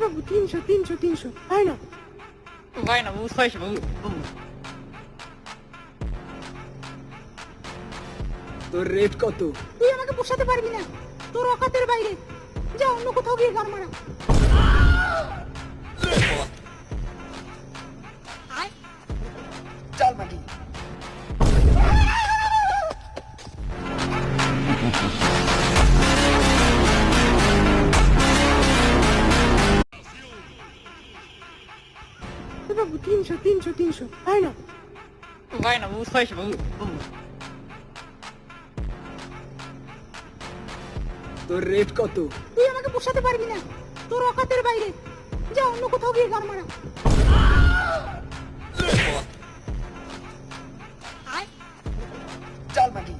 বাবু 300 হয় না? হয় না বাবু, 600 বাবু। বাবু তোর রেট কত? তুই আমাকে পোষাতে পারবি না, তোর অকাতের বাইরে। যা অন্য কোথাও গিয়ে গান মারা। চল মাটি। বাবু 300 হয় না? হয় না বাবু, 600 বাবু। বাবু তোর রেট কত? তুই আমাকে পোষাতে পারবি না, তোর অকাতের বাইরে। যা অন্য কোথাও গিয়ে গান মারা। চল মাটি।